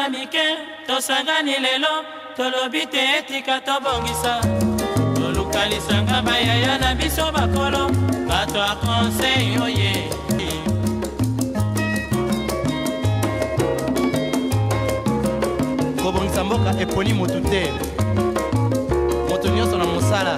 mike tosangani lelo tolobi te etika tobongisa tolukalisanga bayaya na biso bakolo bato a conseil oye kobongisa mboka eponi motu te moto nyonso na mosala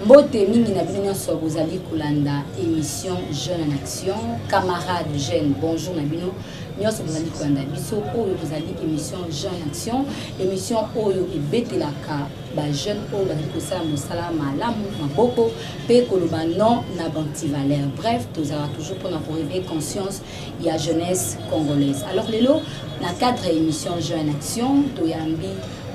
Mbote mingi na bino nyonso bozali kolanda émission Jeune en Action, camarades jeunes, bonjour na bino nyonso bozali kolanda biso oyo bozali émission Jeune en Action, émission oyo ebetelaka ba jeune oyo bazali kosala mosala malamu maboko pe koloba non na banti valeur. Bref, tozala toujours pour réveiller conscience ya jeunesse congolaise. Alors lelo na cadre émission Jeune en Action toyambi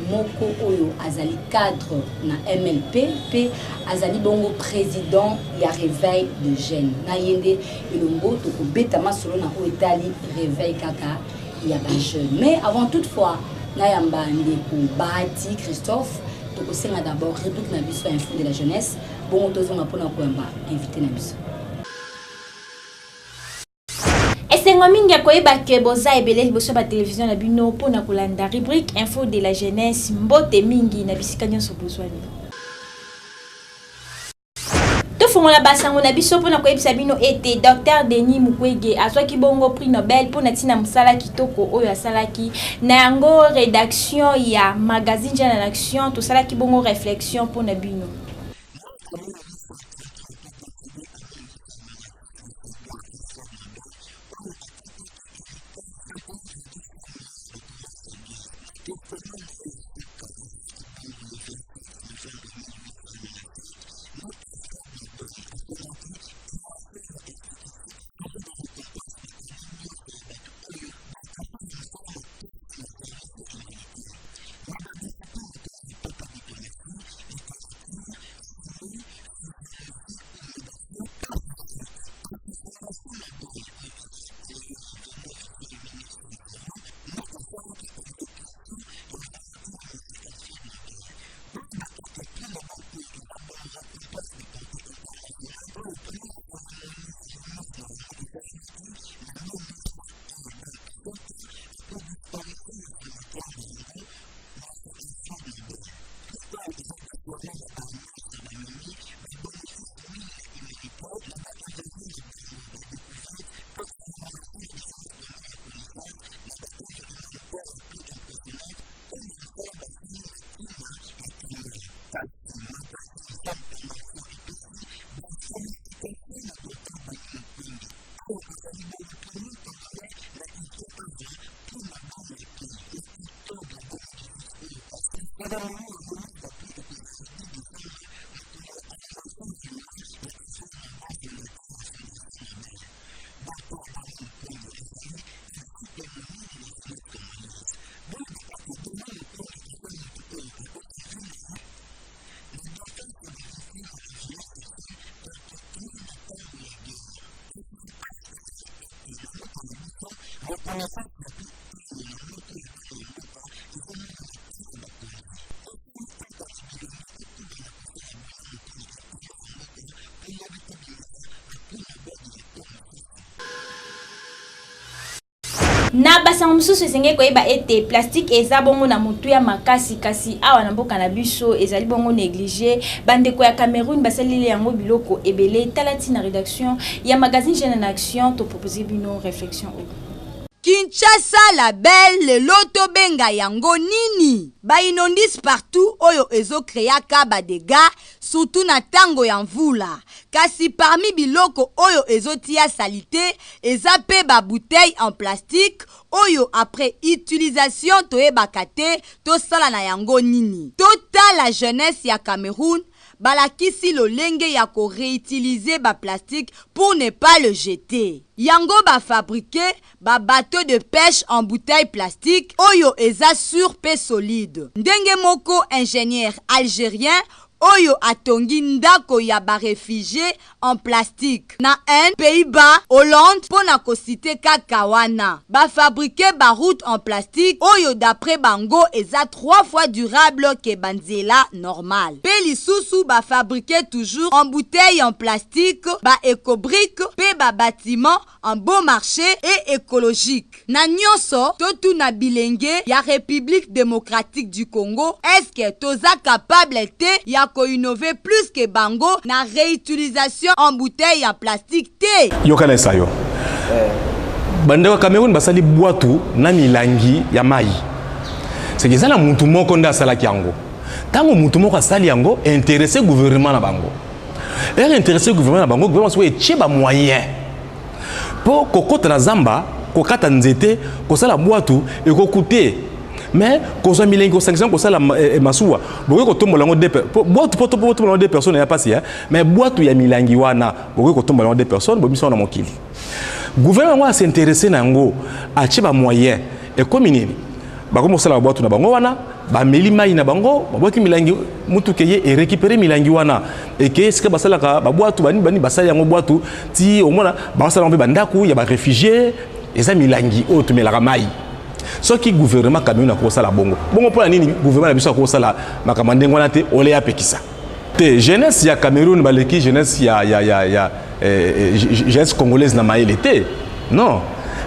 moko oyo azali cadre na MLP pe azali bongo président ya réveil de jeunes na yende elongo to ko betama solo na ko etali réveil kaka ya ba jeunes. Mais avant toutefois na yamba ndeko Bahati Christophe to ko senga d'abord réplique na biso info de la jeunesse bongo tozonga pona ko yamba invité na biso. Esengo mingi akoyeba ke boza ebele liboso ba télévision na bino pona kolanda rubrique info de la jeunesse mbote mingi na bisika nyonso bozwani. Tofongola basango na biso pona koyebisa bino ete Dr Denis Mukwege azwaki bongo prix Nobel pona tina musala kitoko oyo asalaki na yango rédaction ya magazine Jeune en Action tosalaki bongo réflexion pona bino. Na basango mususu esenge koyeba ete plastique eza bongo na mutu ya makasi kasi awa na mboka na biso ezali bongo négligé bandeko ya Cameroun basalili yango biloko ebele talati na rédaction ya magazine Jeune en Action to proposer bino réflexion. Kinshasa la belle le loto benga yango nini ba inondis partout oyo ezo créaka ba dégâts surtout na tango ya mvula kasi parmi biloko oyo ezo tia salité eza pe ba bouteille en plastique oyo après utilisation toyebaka te tosala na yango nini tota la jeunesse ya Cameroun balakisi lolenge ya ko réutiliser ba plastique pour ne pas le jeter. Yango ba fabriquer ba bateau de pêche en bouteille plastique oyo eza sur pe solide. Ndenge moko ingénieur algérien oyo atongi ndako ya ba réfugié en plastique. Na Pays-Bas, Hollande pona kosite kaka wana. Ba fabriquer ba route en plastique oyo d'après bango eza 3 fois durable que banzela normal. Pe lisusu ba fabriquer toujours en bouteille en plastique, ba écobrique, pe ba bâtiment en bon marché et écologique. Na nyonso totu na bilenge ya République démocratique du Congo, est-ce que toza capable te ya ko innover plus que bango na réutilisation en bouteille en plastique te? Yokana sayo. Bandeko Cameroun basali boatu na milangi ya mai. C'est que ça na mutu moko nda sala kiango. Tango mutu moko asali yango intéressé gouvernement na bango. Et intéressé gouvernement na bango, gouvernement soit etie ba moyen. Pour kokota na zamba, kokata nzete, kosala boatu et kokuté. Mais quand on a mis les sanctions pour ça la masuwa beaucoup ko tombola ngo deux boîte pour deux personnes ya passé mais boîte ya milangi wana beaucoup ko tombola ngo deux personnes bo biso na mokili gouvernement a s'intéresser na ngo a chiba moyen et comme nini ba ko mosala boîte na bango wana ba meli mai na bango ba boki milangi mutu keye et récupérer milangi wana et que ce que basala ka ba boîte bani basala ngo boîte ti au moins ba basala ngo bandaku ya ba réfugiés et ça milangi autre mais la mai. Ce qui gouvernement Cameroun a commencé la bongo. Bongo pour la nini gouvernement a besoin de commencer la makamande ngwana te ole ya pekisa. Te jeunesse ya Cameroun baleki jeunesse ya jeunesse congolaise na maïle te. Non,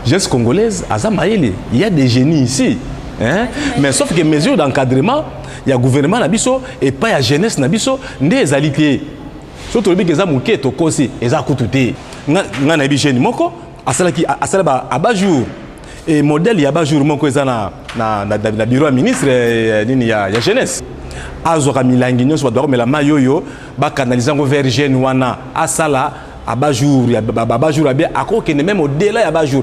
jeunesse congolaise aza maïle. Il y a des génies ici, hein? Mais sauf que mesures d'encadrement, il y a gouvernement na biso et pas ya jeunesse na biso ndé ezalité. Surtout le biza muke to kosi eza kututé. Nga na bi jeune moko asala ba abajour. Et modèle il y a pas jour moko eza na bureau ministre nini ya jeunesse azoka milangi nyonso ba mais la mayoyo ba canaliser ngo vers jeune wana asala aba jour ya ba jour abia akokene même au-delà ya ba jour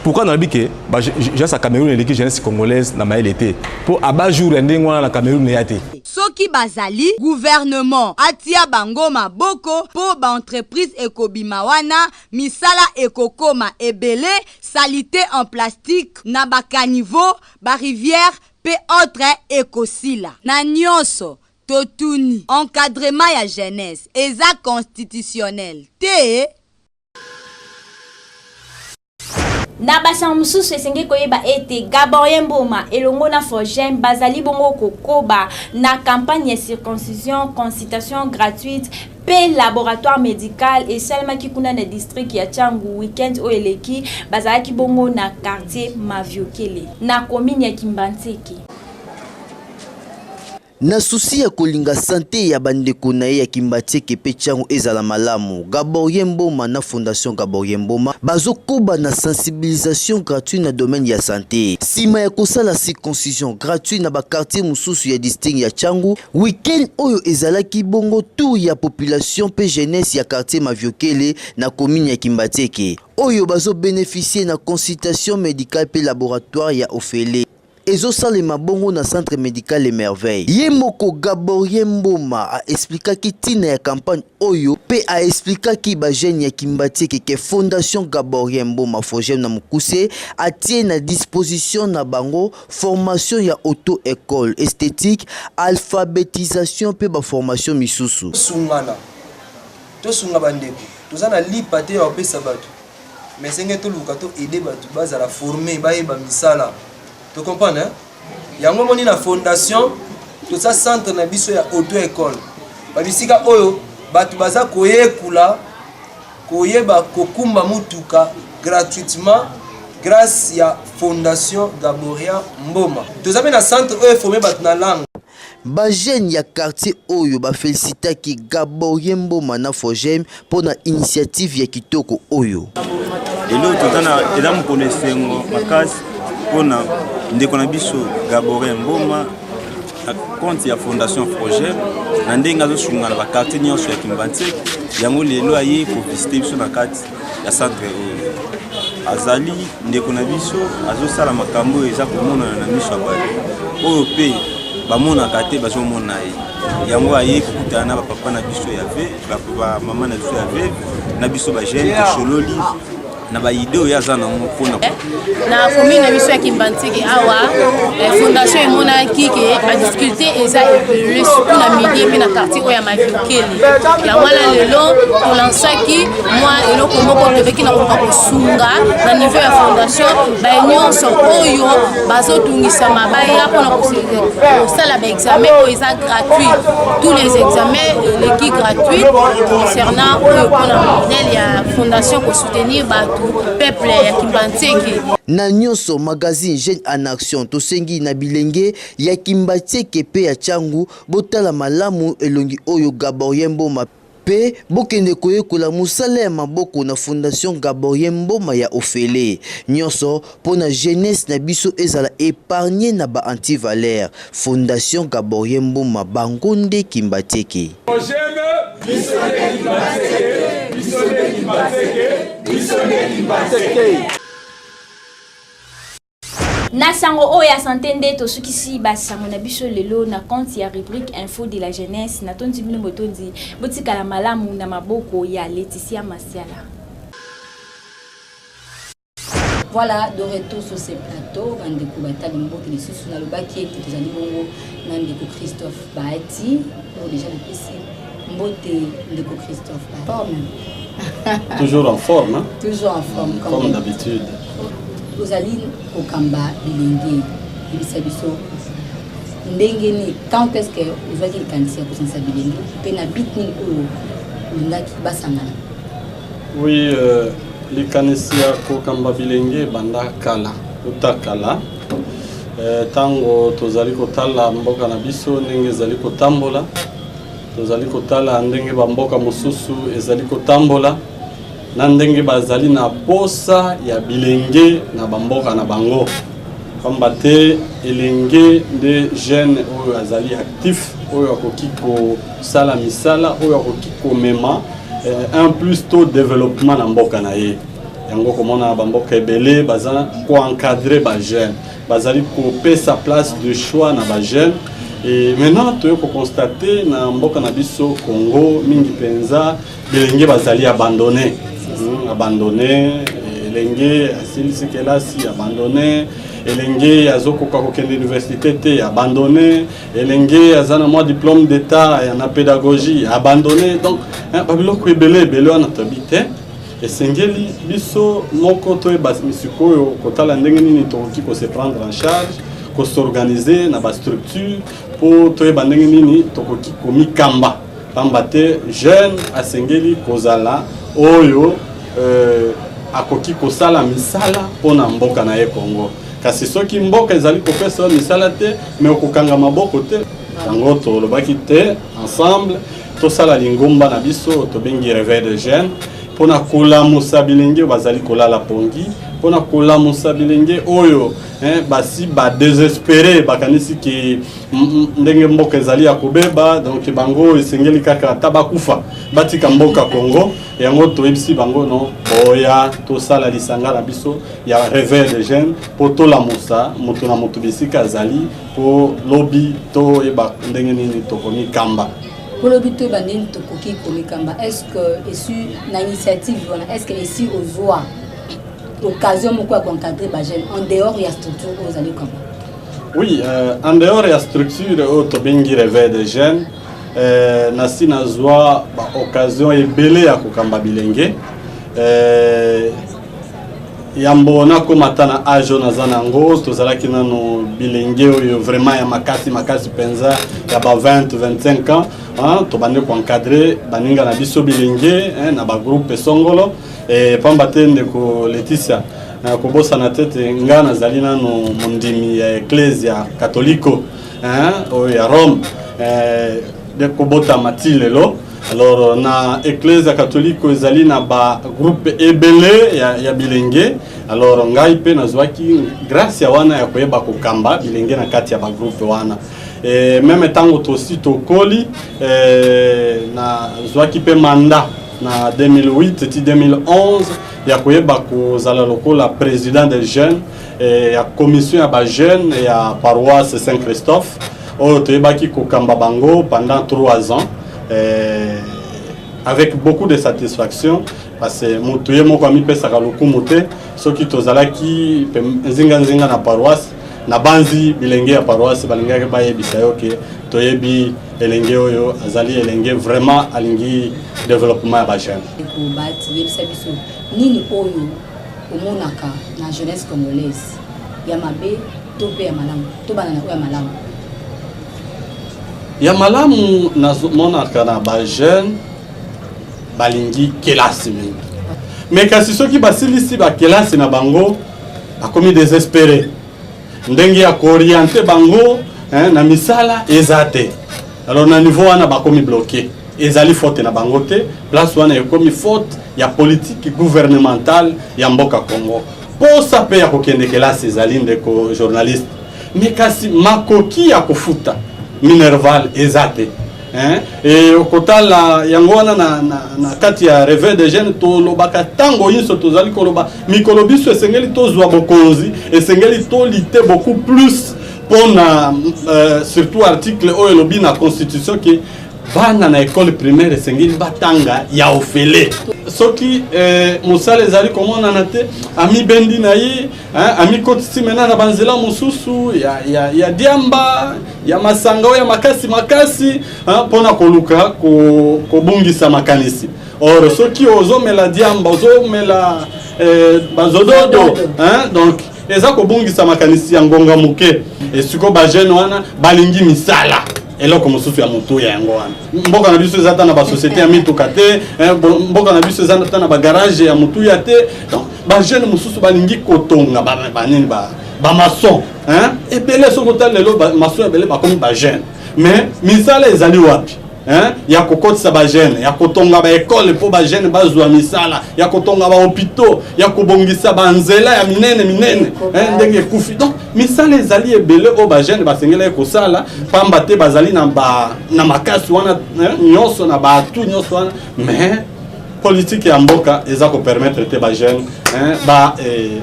pourquoi dans biké ba jeunesse Cameroun et l'équipe jeunesse congolaise na maïle été pour aba jour ndenge wana na Cameroun ya té soki bazali gouvernement atia bango maboko po ba entreprise ekobima wana misala ekokoma ebele salité en plastique na ba caniveau ba rivière pe autre ekosila na nyonso totuni encadrement ya jeunesse eza constitutionnel te. Na basa mususu esenge koyeba ete Gaborien Mboma elongo na Fogem bazali bongo kokoba na campagne de circoncision consultation gratuite pe laboratoire médical et seulement qui kuna na district ya Tchangu weekend o eleki bazali bongo na quartier Maviokele na commune ya Kimbantseke. Na susi ya kolinga santé ya bandeko na ye ya Kimbantseke pe Tchangu ezala malamu, Gaborien Mboma na Fondation Gaborien Mboma bazokoba na sensibilisation gratuite na domaine ya santé. Sima ya kosala circoncision gratuite na ba quartier mususu ya district ya Tchangu, weekend oyo ezalaki bongo tout ya population pe jeunesse ya quartier Maviokele na commune ya Kimbantseke. Oyo bazo bénéficier na consultation médicale pe laboratoire ya Ofele. Ezo salema bongo na centre médical Les Merveilles. Yemoko Gaborien Mboma a expliqué ki tina ya campagne oyo pe a expliqué ki ba jeune ya Kimbantseke ke Fondation Gaborien Mboma Fogem na Mukuse a tie na disposition na bango formation ya auto-école esthétique, alphabétisation pe ba formation misusu. Sungana. To sunga bandeko. Tozana lipate ya opesa batu. Mais senge to luka to aider batu bazala former ba yeba misala. Tu comprends, hein? Il y a un moment na fondation, tout ça centre na biso ya auto-école. Babisika oyo, batu baza koyekula, koyeba kokumba mutuka gratuitement grâce à Fondation Gaborien Mboma. Tout ça na centre oyo formé batu na langue. Ba jeune ya quartier oyo ba félicita ki Gaborien Mboma na Fogem pour na initiative ya kitoko oyo. Et l'autre tana edamu konesengo makasi pona ndeko na biso Gaborien Mboma compte ya Fondation Fogem na ndenga zo sunga na ba quartier nyonso ya Kimbantseke yango lelo aye ko visiter biso na kati ya centre azali ndeko na biso azo sala makambo eza komona na miso ya bato oyo pe bamona kate bazo mona ye yango aye kokutana na papa na biso ya ve ba mama na biso ya ve na biso ba jeune chololi na ba idée oyo aza nango mpona na commune biso ya Kimbanteke awa fondation emonaki ke badifficulté eza ebele surtout na milieu mpe na quartier oyo ya maviokeli ya wana lelo tolansaki mwa eloko moko tobeki na koka kosunga na niveau ya fondation banyonso oyo bazotungisa mabaya mpona kosala baexamen oyo eza gratuit tous les examens eleki gratuit concernant oyo mpona modele ya fondation kosoutenir bato peuple ya Kimbanteke. Na nyonso magazine Jeune en Action tosengi na bilenge ya Kimbanteke pe ya Tchangu botala malamu elongi oyo Gaborien Mboma pe bokende koyekola musala ya maboko na fondation Gaborien Mboma ya Ofele nyonso pona jeunesse na biso ezala épargné na ba anti-valeur fondation Gaborien Mboma bangonde Kimbanteke. Na sango oyo ya santé nde tosukisi basango na biso lelo na compte ya rubrique info de la jeunesse na tondi bino botondi botikala malamu na maboko ya Laetitia Masiala. Voilà, de retour sur ce plateau, Bandeko Batali Mboki, les sous na le baquet, tous les bongo, Nandeko Christophe Bahati, déjà le PC, Mbote Ndeko Christophe Bahati. Toujours en forme, hein? Toujours en forme, comme d'habitude. Vous allez au Kamba, Bilingue, Ibisabiso, Ndengeni, quand est-ce que vous voyez le cancer pour s'en Bilingue, Penabitni ou Lundaki Basangana? Oui, les canisiers au Kamba Bilingue, Banda Kala, Utakala. Tango tozali kotala mboka na biso ndenge ezali kotambola tozali kotala ndenge bamboka mosusu ezali kotambola na ndenge bazali na posa ya bilenge na bamboka na bango pamba te elenge nde jeune oyo azali actif oyo akoki kosala misala oyo akoki komema un plus tôt développement na mboka na ye yango komona bamboka ebele baza ko encadrer ba jeune bazali kopesa place de choix na ba jeune et maintenant tu peux constater na mboka na biso Congo mingi penza bilenge bazali abandonné elenge asilisi kelasi abandonné elenge azokoka kokende université te abandonné elenge azana mwa diplôme d'état na pédagogie abandonné donc babiloko ebele wana tabite esengeli biso moko toyeba misikoyo kotala ndenge nini tokoki kose prendre en charge s'organiser na ba structure pour toyeba ndenge nini tokoki komikamba pamba te jeune asengeli kozala oyo akoki kosala misala pona mboka na ye Congo kasi soki mboka ezali kopesa misala te mais okokanga maboko te yango tolobaki te ensemble tosala lingomba na biso tobengi réveil de jeunes pona kolamusa bilenge bazali kolala pongi pona kolamusa bilenge oyo basi ba désespéré bakanisi ki ndenge mboka ezali ya kobeba donc bango esengeli kaka tabakufa batika mboka Congo yango toyebisi bango no oya tosala lisanga na biso ya réveil de jeunes po tolamusa moto na moto bisika azali po lobi to eba ndenge nini tokomi kamba. Pour le but de Bandin Tokoki Komikamba, est-ce que l'initiative, est-ce que ici aux voix, l'occasion de encadrer les en dehors de la structure aux allées comme oui, en dehors de la structure au Tobingi Réveil des jeunes, nasi nazwa occasion ebele ya kokamba bilenge. Yambo na komata na ajo na zanango tozalaki nano bilenge oyo vraiment ya makasi penza ya ba 20-25 ans to bande ko encadrer baninga na biso bilenge na ba groupe songolo et pamba tende ko Laetitia na ko bossa na tete ngana zali nano mondimi ya ecclesia catholico o ya Rome de ko bota matilelo. Alors na Ecclesia catholique ezali na ba groupe ebele ya bilenge alors ngai pe nazwaki grâce ya wana ya koyeba kokamba bilenge na kati ya ba groupe wana et même tango tosi tokoli na zwaki pe mandat na 2008 et 2011 ya koyeba kozala lokola président des jeunes et ya commission ya ba jeunes ya paroisse Saint-Christophe oyo toyebaki kokamba bango pendant 3 ans. Avec beaucoup de satisfaction parce que moto ye moko amipesaka lokumu te soki tozalaki nzinga na paroisse na banzi bilenge ya paroisse balingaki bayebisa yo ke toyebi elenge oyo azali elenge vraiment alingi développement ya bajeune bati yebisa biso nini oyo omonaka na jeunesse congolaise ya mabe to pe ya malamu to bana na ya malamu ya malamu namonaka na bajeune balingi kelasi mingi mais kasi soki basilisi bakelasi na bango bakomi désespéré ndenge ya kooriente bango na misala eza te alors na niveau wana bakomi bloqué ezali faute na bango te place wana ekomi faute ya politique gouvernementale ya mboka Congo posa pe ya kokende kelasi ezali ndeko journaliste mais kasi makoki ya kofuta minerval eza te et okotala yango wana na kati ya réveil des jeunes tolobaka tango nyonso tozali koloba mikolo biso esengeli tozwa bokonzi esengeli tolite beaucoup plus pona surtout article oyo elobi na constitution ke bana na école primaire esengeli batanga ya ofele soki mosala ezali komonana te amibendi na ye amikotisi mena na banzela mosusu ya diamba ya masanga oyo ya makasi mpona koluka kobungisa makanisi or soki ozomela diamba ozomela bazododo donc eza kobungisa makanisi ya ngonga moke esiko bajeune wana balingi misala eloko mosusu ya moto ya yango wana mboka na biso ezata na basociété ya mituka te mboka na biso ezata na bagarage ya motu ya te donc bajeune mosusu balingi kotonga banini bamason ebele soko tala lelo mason ebele bakomi bajeune mais misala ezali wapi ya kokotisa bajeune ya kotonga baekole mpo bajeune bazwa misala ya kotonga bahôpitaux ya kobongisa banzela ya minene ndenge ekufi donc misala ezali ebele oyo bajeune basengeli kosala pamba te bazali na makasi wana nyonso na baatu nyonso wana mais politique ya mboka eza kopermettre te bajeune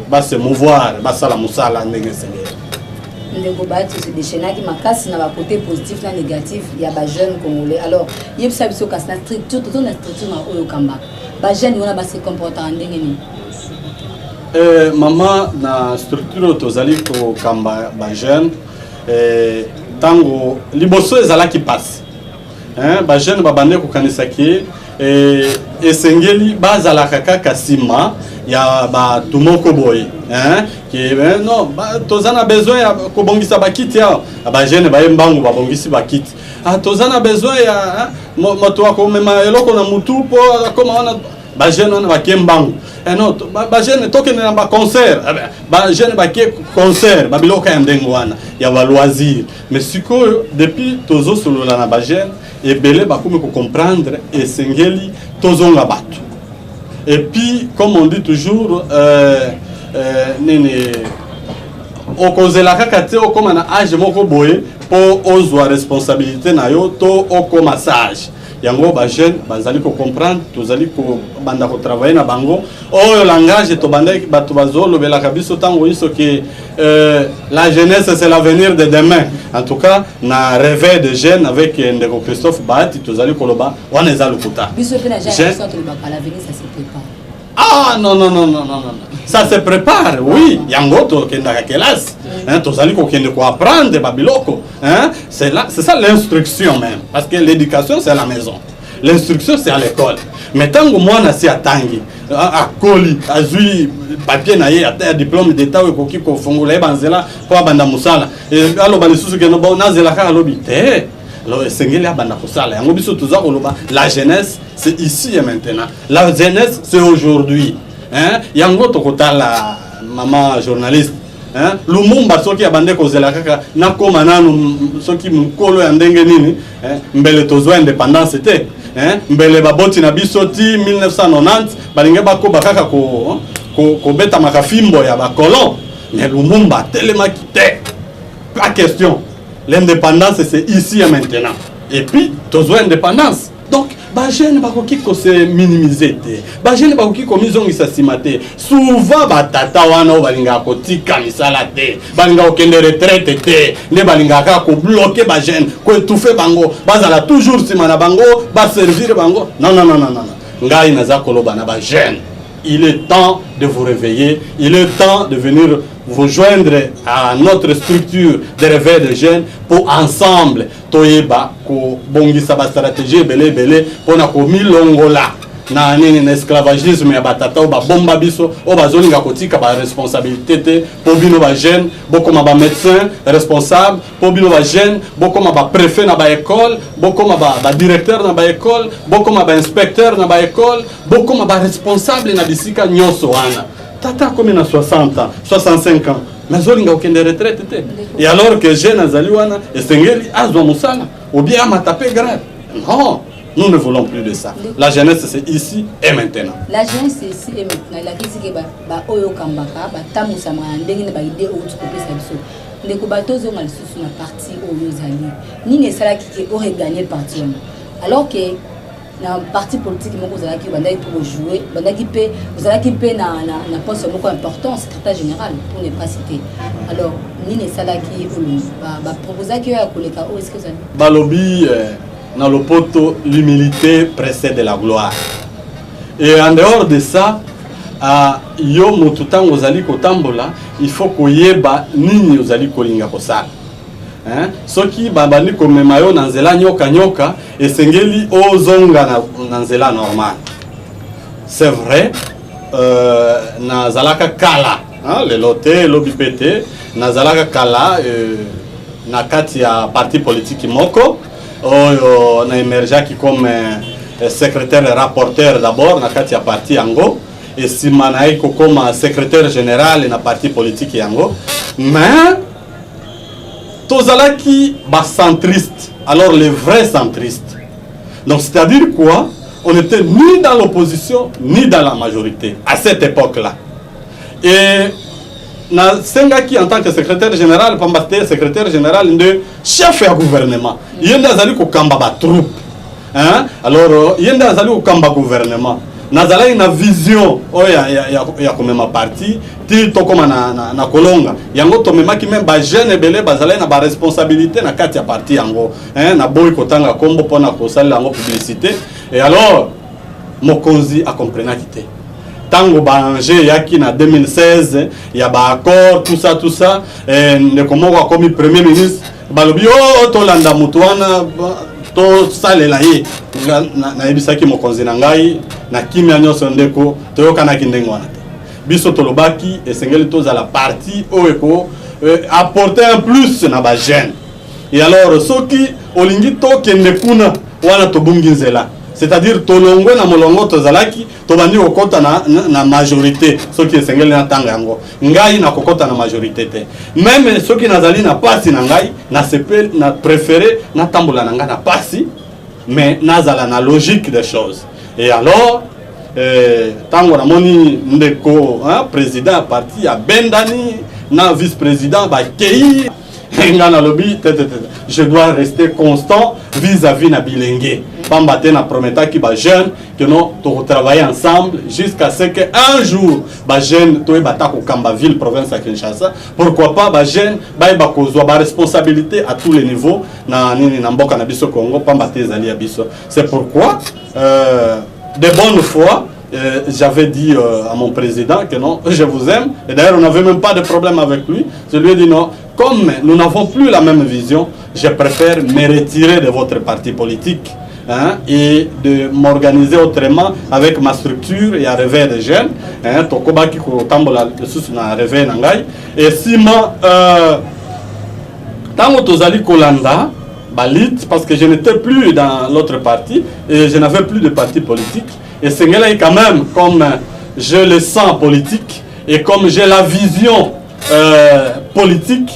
base mouvoir basala mosala ndenge esengeli ndeko bati se déchaînaki makasi na ba côté positif na négatif ya ba jeune congolais alors yebisa biso kasi na structure to na structure na oyo kamba ba jeune wana ba se comporter ndenge ni mama na structure tozali ko kamba ba jeune tango liboso ezalaki passe ba jeune babande ko kanisa ki esengeli bazalaka kaka sima ya ba tumoko boy qui non tozana besoin ya kobongisa bakiti ya ba jeune ba mbangu babongisi bakiti tozana besoin ya moto ko mema eloko na mutu po koma wana ba jeune wana bakembangu non ba jeune tokene na ba concert ba jeune bakie concert ba biloko ya ndengo wana ya ba loisir mais siko depuis tozo solola na ba jeune ebele bakomi ko comprendre esengeli tozonga batu et puis comme on dit toujours nene okozela kaka te okoma na age moko boye po ozwa responsabilité na yo to okoma sage yango ba jeune bazali ko comprendre tozali ko banda ko travailler na bango oyo langage to banda bato bazolo bela kabiso tango iso ke la jeunesse c'est l'avenir de demain en tout cas na réveil de jeunes avec ndeko Christophe Bahati tozali ko loba wana eza lokuta biso pe na génération to loba l'avenir ça se prépare non ça se prépare oui yango to kenda ka kelasi tozali ko kende ko apprendre babiloko c'est ça l'instruction même parce que l'éducation c'est à la maison l'instruction c'est à l'école mais tango mwana si atangi akoli azui papier na ye ata diplôme d'état ko ki ko fongola banzela po banda musala alo bali susu ke no ba nazela ka lobi te alors sengeli abanda kosala yango biso toza koloba la jeunesse c'est ici et maintenant la jeunesse c'est aujourd'hui yango tokotala maman journaliste Lumumba soki abande kozela kaka nakoma nanu soki mukolo ya ndenge nini mbele tozwa indépendance te mbele baboti na biso ti 1990 balinge bakoba kaka ko beta makafimbo ya bakolon mais Lumumba telemaki te pas question l'indépendance c'est ici et maintenant et puis tozwa indépendance donc ba jeune bakoki ko se minimiser te ba jeune bakoki ko mizongisa sima te souvent batata wana balinga kotika misala te balinga okende retraite te ne balinga ka ko bloquer ba jeune ko étouffer bango bazala toujours sima na bango ba servir bango non ngai naza koloba na ba jeune. Il est temps de vous réveiller, il est temps de venir vous joindre à notre structure de réveil de jeunes pour ensemble toyeba ko bongisa ba stratégie belé pour na ko milongola na nini na esclavagisme ya batata ba bomba biso o bazolinga kotika ba responsabilité te pour bino ba jeune bokoma ba médecin responsable pour bino ba jeune bokoma ba préfet na ba école bokoma ba directeur na ba école bokoma ba inspecteur na ba école bokoma ba responsable na bisika nyoso wana tata comme na 60 ans 65 ans mais zolinga okende retraite te et alors que jeune azali wana esengeli azwa musala ou bien amatape grave non. Nous ne voulons plus de ça. La jeunesse, c'est ici et maintenant. La jeunesse, c'est ici et maintenant. La critique est Oyo Kambaka, Tamusa Mandeng, Baïdé, Autre Coupé, les Kobatos ont la partie Oyo Zali. Ni ne sera qui aurait gagné le parti. Alors que dans le parti politique, vous allez pour jouer, vous allez qui na poste beaucoup important, secrétaire général, pour ne pas citer. Alors, ni ne sera qui va proposer qu'il y a un collègue, est-ce que vous allez Balobi. Dans le poteau, l'humilité précède la gloire. Et en dehors de ça, yo motutan ozali kotambola, il faut koyeba nini ozali kolinga kosala. Soki babani komemayo na nzela nyoka et sengeli ozonga na nzela normal. C'est vrai, na zalaka kala, le loté, lobipete, na zalaka kala na kati ya parti politique moko. On a émergé comme secrétaire et rapporteur d'abord dans le parti Yango et Simanaïko comme secrétaire général dans le parti politique Yango. Mais Tozalaki bas centriste, alors les vrais centristes. Donc c'est-à-dire quoi? On n'était ni dans l'opposition ni dans la majorité à cette époque-là. Et na sengaki en tant que secrétaire général pambate secrétaire général de chef ya gouvernement yenda azali ko kamba ba troupe alors yenda azali ko kamba gouvernement nazala na vision ya komema parti ti to koma na kolonga yango to memaki même ba jeune belé bazala na ba responsabilité na kati ya parti yango na boy kotanga kombo pona ko sala yango publicité et alors mokonzi a comprenaki te tango banger yaki na 2016 ya ba accord tout ça ne komoko comme premier ministre balobi to landa mutuana to salela ye na ebisaki mokonzi na ngai na kimia nyoso ndeko toyokana kindengo wana biso tolobaki esengeli toza la partie oeko apporter un plus na ba jeune et alors soki olingi to kende kuna wana tobungi nzela. C'est-à-dire tolongwe na molongo tozalaki tobandi kokota na majorité soki esengeli na tanga yango ngai na kokota na majorité te même soki nazali na pasi na ngai na sepel na préféré na tambola na ngai na pasi mais nazala na logique des choses et alors tango na moni ndeko président parti ya bendani na vice-président ba kei ngana lobi je dois rester constant vis-à-vis na bilenge pambate na prometa ki ba jeune que non to travailler ensemble jusqu'à ce que un jour ba jeune to bata ko kamba ville province à Kinshasa pourquoi pas ba jeune ba kozwa ba responsabilité à tous les niveaux na nini na mboka na biso Congo pambate zali ya biso. C'est pourquoi de bonne foi j'avais dit à mon président que non, je vous aime. Et d'ailleurs, on n'avait même pas de problème avec lui. Je lui ai dit non, comme nous n'avons plus la même vision, je préfère me retirer de votre parti politique et de m'organiser autrement avec ma structure et à réveil des jeunes. Tokobaki ko tambola sous na réveil nangai. Et si moi, tango tozali kolanda balit, parce que je n'étais plus dans l'autre parti et je n'avais plus de parti politique. Et c'est quand même, comme je le sens politique et comme j'ai la vision politique,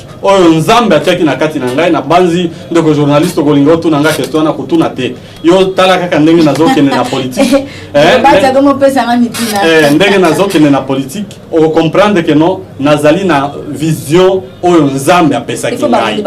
nzambe atiaki na kati na ngai na banzi ndeko journaliste kolinga tu na ngai question na kutuna te yo tala kaka ndenge nazokende na politique ndenge nazokende na politique o comprendre que non nazali na vision oyo nzambe apesaki ngai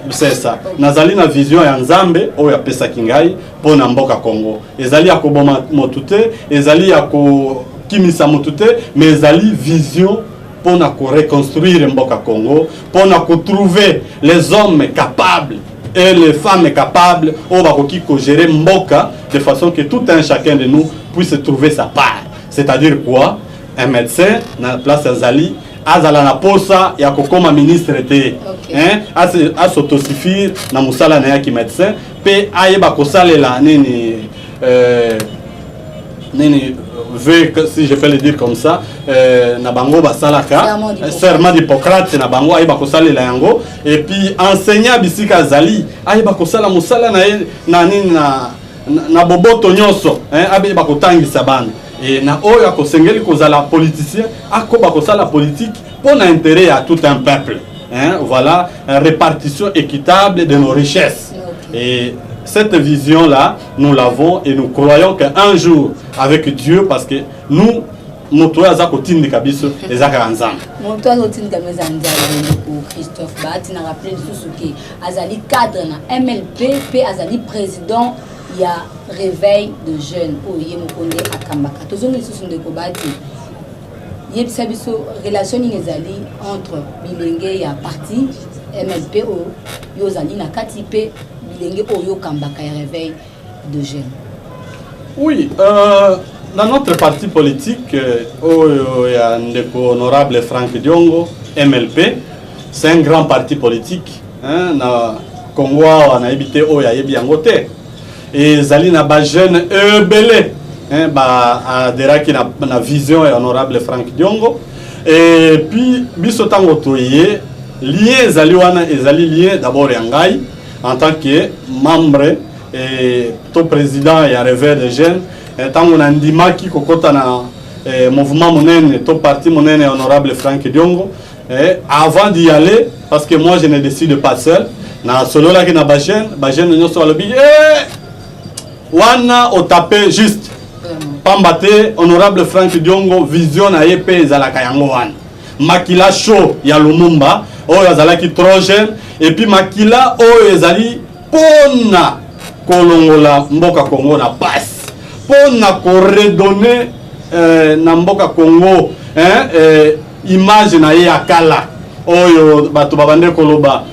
c'est ça nazali na vision ya nzambe oyo apesaki ngai pona mboka Congo ezali ya koboma motute ezali ya ko kimisa motute mais ezali vision pour reconstruire Mboka Congo, pour trouver les hommes capables et les femmes capables au bakoki ko gérer mboka de façon que tout un chacun de nous puisse trouver sa part. C'est-à-dire quoi? Un médecin na place Azali azala na posa ya kokoma ministre te, hein, a s'autosuffire na musala na yaki médecin pe ayeba kosalela nini nini veut, si je peux le dire comme ça, na bango basalaka serment d'Hippocrate na bango ayeba kosalela yango, et puis enseignant bisika Azali ayeba kosala musala na nini na boboto nyonso, hein, ayeba kotangisa bana. Et na oyo akosengeli kozala politicien akoba kosala politique pour l'intérêt à tout un peuple, hein, voilà, une répartition équitable de nos richesses. Et cette vision là nous l'avons et nous croyons qu'un jour avec Dieu, parce que nous moto aza kotindi kabiso ezaka nzambe moto aza kotindi kabiso nzambe pour Christophe Bahati na rappeler sous que azali cadre na MLP pe azali président il y a réveil de jeunes au Yemokonde Akambaka. Tous les sous de Kobati. Il y a une relation entre Bilenge et parti MLP ou Yozali na Katipe Bilenge ou Yokambaka réveil de jeunes. Oui, dans notre parti politique, il y a un honorable Franck Diongo, MLP, c'est un grand parti politique. Hein, na Congo, on a habité au Yayebiangote. Et zali na ba jeune belé, hein, ba adhéraki na vision et honorable Franck Diongo. Et puis biso tango toye lié zali wana ezali lié d'abord yangai en tant que membre et to président et réveil des jeunes, tango na ndimaki kokota na mouvement monene to parti monene honorable Franck Diongo. Et avant d'y aller, parce que moi je ne décide pas seul, na solo la ki na ba jeune nyonso alobi wana o tapé juste pambate honorable Franck Diongo vision na yepe ezalaka yango wana makila show ya Lumumba oyo azalaki trop jeune, et puis makila oyo ezali pona kolongola mboka Congo na passe pona ko redonner na mboka Congo, hein, image na ye akala oyo bato babande koloba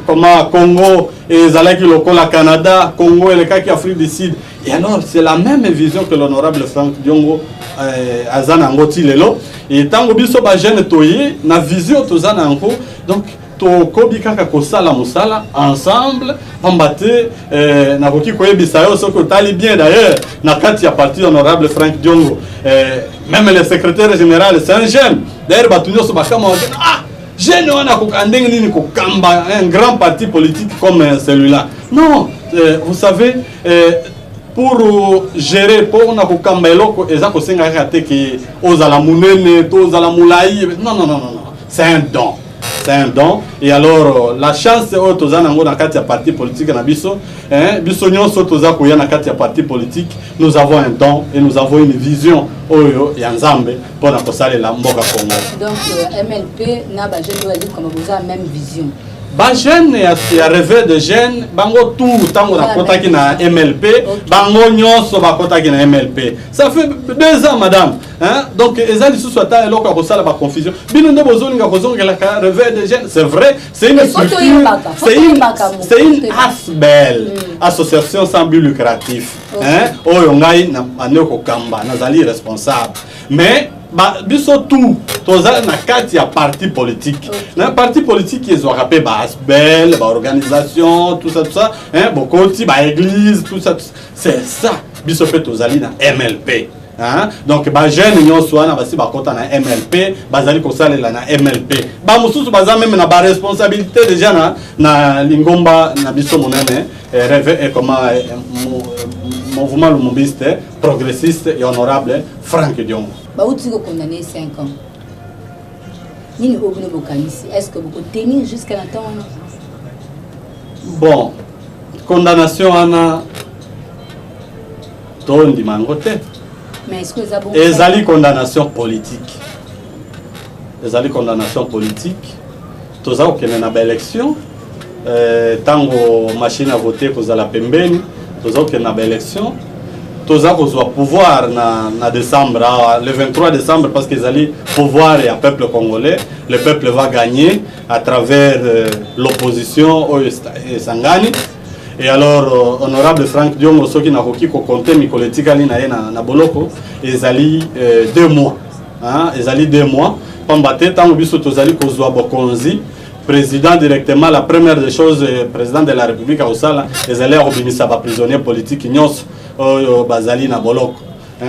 comment Congo et Zalaki lokola Canada, Congo et le cas qui Afrique du Sud. Et alors c'est la même vision que l'honorable Franck Diongo Azana Ngoti Lelo. Et tango biso ba jeune toye na vision tozana anko, donc to kobika ka kosala musala ensemble pambate na koki koyebisa yo soko tali bien d'ailleurs na kati ya parti honorable Franck Diongo, même le secrétaire général c'est un jeune d'ailleurs batunyo so bakama jeune wana kokandeng nini kokamba un grand parti politique comme celui-là. Non, vous savez, pour gérer pour na kokamba eloko eza kosenga kate ki ozala munene to ozala mulai. Non, c'est un don. C'est un don. Et alors la chance est tozana ngo na kati ya parti politique na biso, hein, biso nyonso toza koya na kati ya parti politique, nous avons un don et nous avons une vision oyo ya nzambe pour na kosala la mboka Congo. Donc MLP na ba jeune wali comme vous avez même vision. Ba jeune ya réveil de jeunes bango tout tango na kotaki na MLP, bango nyonso ba kotaki na MLP. Ça fait 2 ans madame, hein? Donc ezali sous swata eloko ko sala ba confusion. Bino ndo bozolinga kozongela ka réveil de jeunes, c'est vrai, c'est une structure, c'est une ASBEL, association sans but lucratif, hein? Oyo ngai na aneko kamba nazali responsable. Mais biso tout toza na kati ya parti politique. Na parti politique ils ont rappelé ba ASBEL, ba organisation, tout ça, hein, bokoti ba église, tout ça. C'est ça. Biso fait tozali na MLP. Hein? Donc ba jeune nyonso wana basi bakota na MLP, bazali kosalela na MLP. Ba mususu baza même na ba responsabilité déjà na lingomba na biso monene, rêve comment mouvement lumumbiste, progressiste et honorable Franck Diongo. Bah où tu es condamné 5 ans. Nini obune bokanisi, est-ce que vous tenir jusqu'à la temps? Bon, condamnation ana tondi mangote. Mais est-ce que ça bon? Ezali condamnation politique. Ezali condamnation politique. Toza okene na ba élection, tango machine à voter kozala pembeni, toza okene na ba élection. toza kozwa pouvoir na décembre, le 23 décembre, parce qu'ils allaient pouvoir et à peuple congolais. Le peuple va gagner à travers l'opposition et Sangani. Et alors, honorable Frank Diongo, ceux qui n'ont pas compté, Mikoletikali na Boloko, ils allaient 2 mois. Ils allaient 2 mois. Pambate, tant que biso tozali kozwa bokonzi, président directement, la première des choses, président de la République à Osala, ils allaient obéir à prisonniers politiques, Nyos, Bazali na Boloko.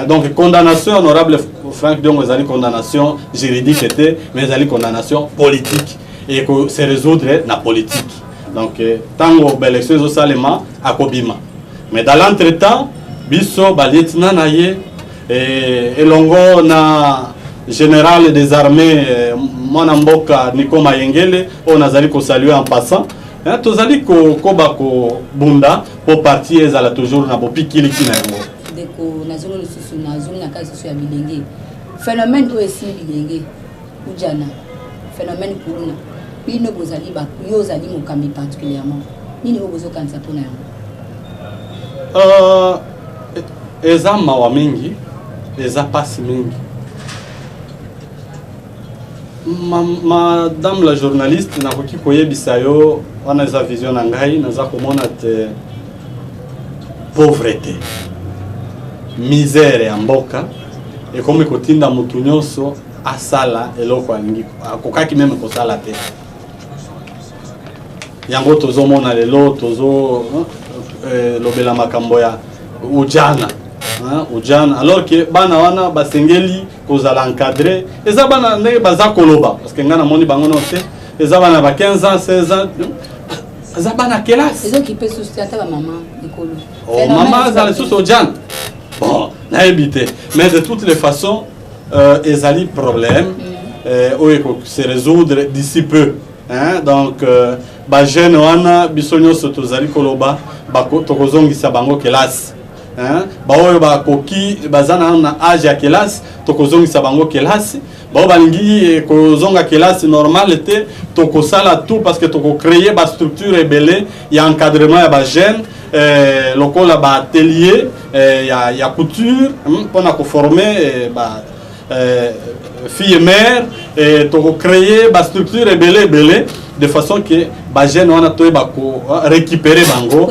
Donc, condamnation honorable Frank Diongo, ils allaient condamnation juridique, mais ils allaient condamnation politique. Et que se résoudre na politique. Donc, tant que l'élection est au Salema, à Kobima. Mais dans l'entretemps, biso, lieutenant naye, et longo na général des armées, Mwanamboka Niko Mayengele, on a zali ko saluer en passant. Tozali ko kobako bunda pour partir ezala toujours na bopikili kinango. Deko nazolo susu nazolo na kazi susu ya bilenge. Phénomène to esi bilenge. Ujana. Phénomène kuluna. Bino bozali ba yo zali mokambi particulièrement. Nini obozo kanisa pona yango? Eza mawa mingi, eza pasi mingi. Madame la journaliste, nakoki koyebisa yo wana eza vision na ngai naza komona te pauvreté, misère ya mboka ekomi kotinda mutu nyonso asala eloko alingi akokaki meme kosala te. Yango tozomona lelo tozo lobela makambo ya ujana. Ujana, alors que bana wana basengeli kozala encadré, eza bana ne baza koloba parce que ngana moni bango note, eza bana ba 15 ans, 16 ans, eza bana classe. Ezo qui peut soutenir ta maman école. Oh maman za le sous ujana. Bon, na éviter. Mais de toutes les façons, ezali problème se résoudre d'ici peu. Donc ba jeune wana bisonyo sotozali koloba ba tokozongisa bango classe. Baoyo bakoki bazana na âge ya kelasi tokozongisa bango kelasi bao balingi kozonga kelasi normal te tokosala tout parce que toko créer ba structure ebele ya encadrement ya ba jeune lokola ba atelier ya couture pona ko former ba fille mère toko créer ba structure ebele de façon que ba jeune wana to ba ko récupérer bango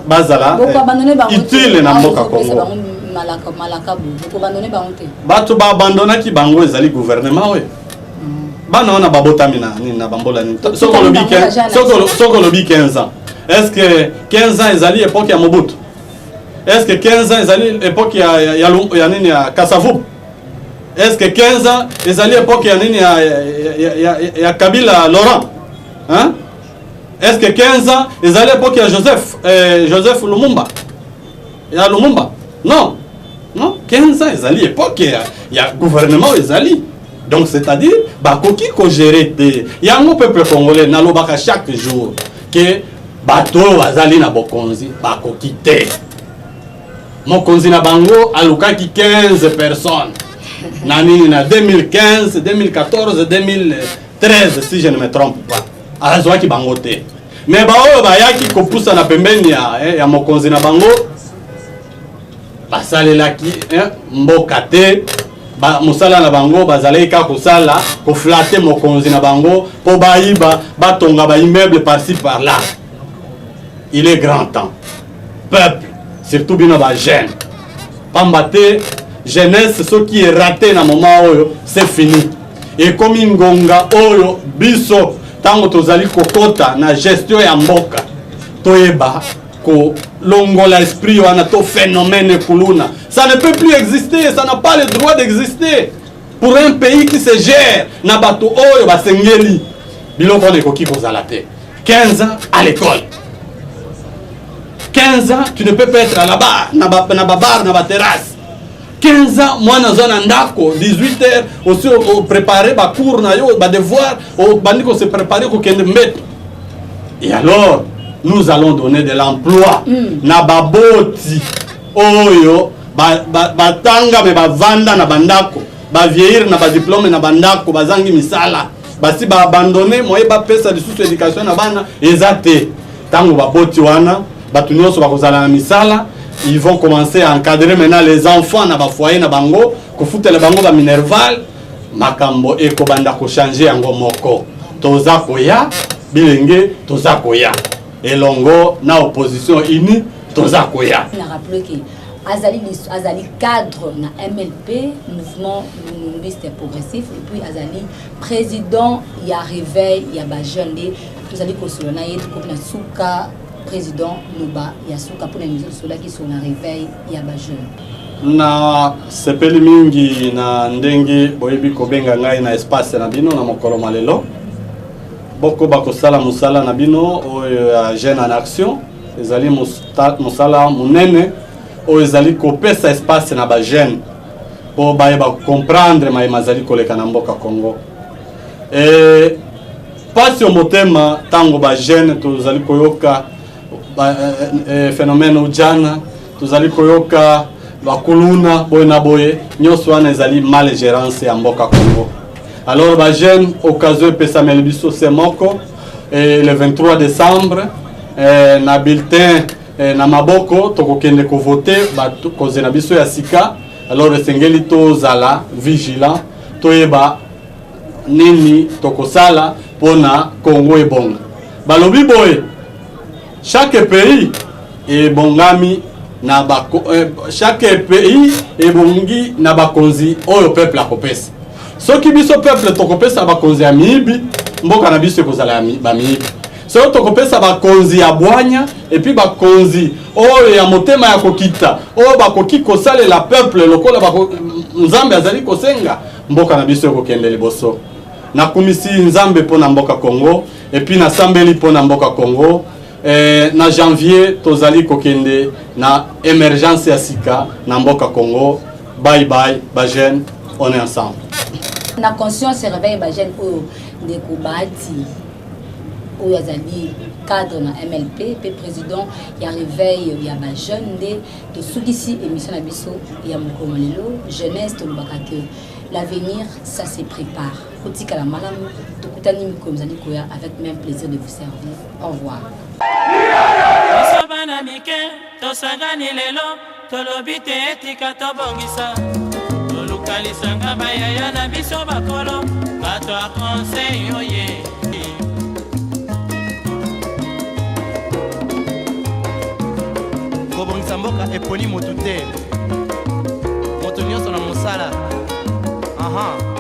bazala utile na mboka Kongo. Bato ba abandonaki bango ezali gouvernement we. Bana wana babotami na bambola ni. Soko lobi 15 ans. Est-ce que 15 ans ezali époque ya Mobutu? Est-ce que 15 ans ezali époque ya nini ya Kasavubu? Est-ce que 15 ans ezali époque ya nini ya Kabila Laurent? Hein? Est-ce que 15 ans ezali époque ya Joseph Lumumba? Ya Lumumba? Non. Non, 15 ans ezali époque ya gouvernement ezali. Donc c'est-à-dire bakoki ko gérer te. Yango peuple congolais na lobaka chaque jour que bato bazali na bokonzi bakoki te. Mokonzi na bango alukaki 15 personnes. Nani na 2015, 2014, 2013 si je ne me trompe pas. Azwaki bango te. Mais baoyo bayaki kopusa na pembeni ya mokonzi na bango basalelaki mboka te. Musala na bango bazalaki ka kosala ko flatter mokonzi na bango po bayiba batonga ba immeuble par-ci par-là. Il est grand temps. Peuple, surtout bino ba jeune. Pambate jeunesse ce qui est raté na moment oyo c'est fini. Et comme ngonga oyo biso tango tozali kokota na gestion ya mboka toyeba ko longola esprit wana to phénomène kuluna. Ça ne peut plus exister, ça n'a pas le droit d'exister. Pour un pays qui se gère na bato oyo basengeli biloko ne koki kozala te. 15 ans à l'école. 15 ans tu ne peux pas être à la barre na bar na terrasse. 15 ans moi na zona ndako 18h aussi préparer ba cours na yo ba devoir au bandiko se préparer ko kende mbet. Et alors nous allons donner de l'emploi na baboti oyo ba tanga me ba vanda na bandako ba vieillir na ba diplôme na bandako bazangi misala basi ba abandonner moye ba pesa de sous éducation na bana ezate tango baboti wana batu nyonso bakozala na misala ils vont commencer à encadrer maintenant les enfants na ba foyer na bango ko futela bango ba minerval makambo ekobanda ko changer yango moko toza koya bilenge toza koya elongo na opposition unie toza koya na rappeler que azali cadre na MLP mouvement lumumbiste progressif et puis azali président ya réveil ya ba jeune de tozali kosolana yetu ko na suka président Luba ya suka pour na mizo sola qui sont na réveil ya ba jeune na sepeli mingi na ndenge boyebi kobenga ngai na espace na bino na mokolo malelo boko bakosala musala na bino oyo ya jeune en action ezali musala munene oyo ezali kopesa espace na ba jeune po bayeba comprendre mayema ezali koleka na mboka Congo pasi motema tango ba jeune tozali koyoka phénomène ujana tozali koyoka bakuluna boye na boye nyonso wana ezali mal gérance ya mboka Congo. Alors ba jeune occasion pesa melibiso semoko le 23 décembre na bulletin na maboko tokokende ko voter ba kozena biso ya sika. Alors esengeli tozala vigilant toyeba nini tokosala pona Congo ebonga. Balobi boye chaque pays ebongami na chaque pays ebongi na bakonzi oyo peuple akopesa soki biso peuple tokopesa bakonzi ya miibi mboka na biso ekozala ba miibi soki tokopesa bakonzi ya bwanya epi bakonzi oyo ya motema ya kokita oyo bakoki kosalela peuple lokola nzambe azali kosenga mboka na biso ekokende liboso nakumisi nzambe mpona mboka Congo epi nasambeli mpona mboka Congo na janvier tozali kokende na émergence ya sika na mboka Congo. Bye bye ba jeune, on est ensemble. Na conscience réveil ba jeune oyo de Kobati oyo azali cadre na MLP pe président ya réveil ya ba jeune de to sukisi émission na biso ya mokomolelo jeunesse to lobaka que l'avenir ça se prépare. Kotika la malamu to kutani mikomzali koya avec même plaisir de vous servir. Au revoir. Bana mike tosangani lelo tolobi te etika tobongisa tolukalisanga bayaya na biso bakolo bato a conseil oye kobongisa mboka eponi motu te moto nyonso na mosala aha